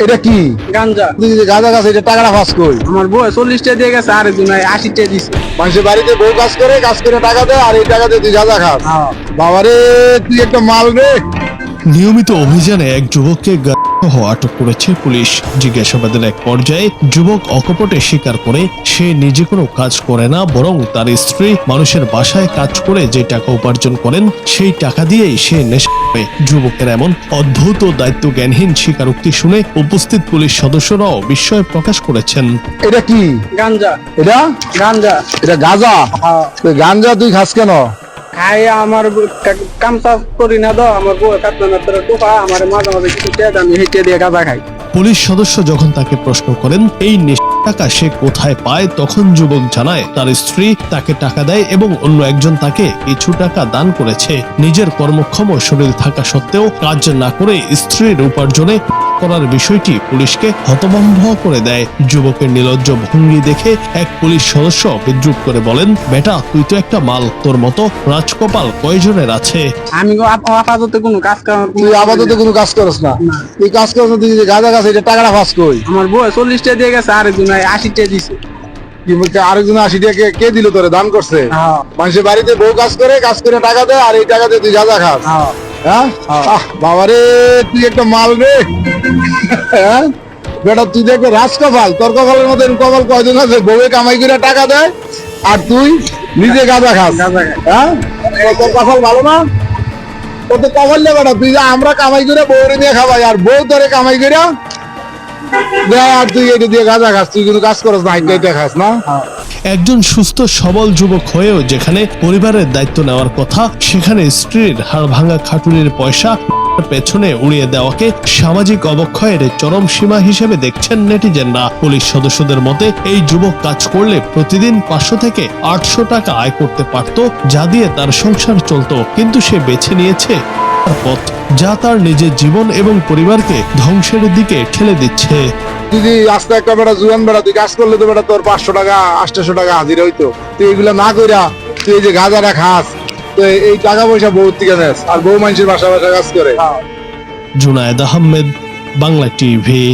এটা কি গাঞ্জা। তুই যে গাঁজা গাছ এটা টাকাটা ফাঁস কই? আমার বউ 40টা দিয়ে গেছে, আর একজন 80টা দিছে। মানুষের বাড়িতে বউ কাজ করে টাকা দেয়, আর এই টাকা দিয়ে তুই গাঁজা খাস? বাবারে, তুই একটা মাল রে। নিয়মিত অভিযানে এক যুবককে সহ আটক করেছে পুলিশ। জিজ্ঞাসাবাদের এক পর্যায়ে যুবক অকপটে স্বীকার করে সে নিজে কোনো কাজ করে না, বরং তার স্ত্রী মানুষের বাসায় কাজ করে যে টাকা উপার্জন করেন সেই টাকা দিয়েই সে নেশা করে। যুবকের এমন অদ্ভুত ও দায়িত্ব জ্ঞানহীন স্বীকারোক্তি শুনে উপস্থিত পুলিশ সদস্যরাও বিস্ময় প্রকাশ করেছেন। এটা কি গাঞ্জা। এটা গাঞ্জা। এটা গাঁজা? তুই গাঁজা তুই খাস কেন? খাই আমার কামটা করি না তো, আমার বউ কাটনা টোপা আমার মাঝে মাঝে কিছু টেদ, আমি হেঁটে দিয়ে গাঁজা খাই। পুলিশ সদস্য যখন তাকে প্রশ্ন করেন এই নেশার টাকা সে কোথায় পায়, তখন যুবক জানায় তার স্ত্রী তাকে টাকা দেয় এবং অন্য একজন তাকে কিছু টাকা দান করেছে। নিজের কর্মক্ষম শরীর থাকা সত্ত্বেও কাজ না করে স্ত্রীর উপার্জনে করার বিষয়টি পুলিশকে হতভম্ব করে দেয়। যুবকের নির্লজ্জ ভঙ্গি দেখে এক পুলিশ সদস্য বিদ্রুপ করে বলেন, বেটা তুই তো একটা মাল, তোর মতো রাজকপাল কয়জনের আছে? আমি আপাতত কোনো কাজ কাম তুই আপাতত কোনো কাজ করস না? তুই কাজ করস না, তুই যে গাঁজা গাছ এটা টাকাটা ফাঁস কই? আমার বউ 40টা দিয়ে গেছে, আর একজন 80টা দিছে। কি বলছে, আরেকজন 80 টাকা কে দিল তোরে, দান করছে? মানুষের বাড়িতে বউ কাজ করে টাকা দেয়, আর এই টাকা দিয়ে তুই গাঁজা খাস? হ্যাঁ? বাবারে, তুই একটা মাল রে। হ্যাঁ বেটা, তুই দেখবে রাজকপাল, তোর কপালের মধ্যে কপাল কয়জন আছে? বউয়ে কামাই করে টাকা দেয় আর তুই নিজে গাঁজা খাস? হ্যাঁ, তোর কপাল ভালো না? তোর তো কপাল নেই বেটা, তুই যে আমরা কামাই করে বউরে নিয়ে খাবাই, আর বউ তোরে কামাই করে দেয়, আর তুই এটা দিয়ে গাঁজা খাস? তুই কোনো কাজ করস না, এটা খাস না? একজন সুস্থ সবল যুবক হয়েও যেখানে পরিবারের দায়িত্ব নেওয়ার কথা, সেখানে স্ত্রীর হাড় ভাঙা খাটুনির পয়সা পেছনে উড়িয়ে দেওয়াকে সামাজিক অবক্ষয়ের চরম সীমা হিসেবে দেখছেন নেটিজেনরা। পুলিশ সদস্যদের মতে এই যুবক কাজ করলে প্রতিদিন 500 থেকে 800 টাকা আয় করতে পারত, যা দিয়ে তার সংসার চলতো, কিন্তু সে বেছে নিয়েছে পথ যা তার নিজের জীবন এবং পরিবারকে ধ্বংসের দিকে ঠেলে দিচ্ছে। যদি আস্তে একটা বেটা জুয়ান বেটা, তুই কাজ করলে তো বেটা তোর 500 টাকা 800 টাকা হাজিরা হইতো। তুই এগুলা না কইরা তুই এই যে গাঁজাটা খাস, তো এই টাকা পয়সা বউ থেকে নেস, আর বউ মানুষের বাসা বাসা কাজ করে। জুনায়েদ আহমেদ, বাংলা টিভি।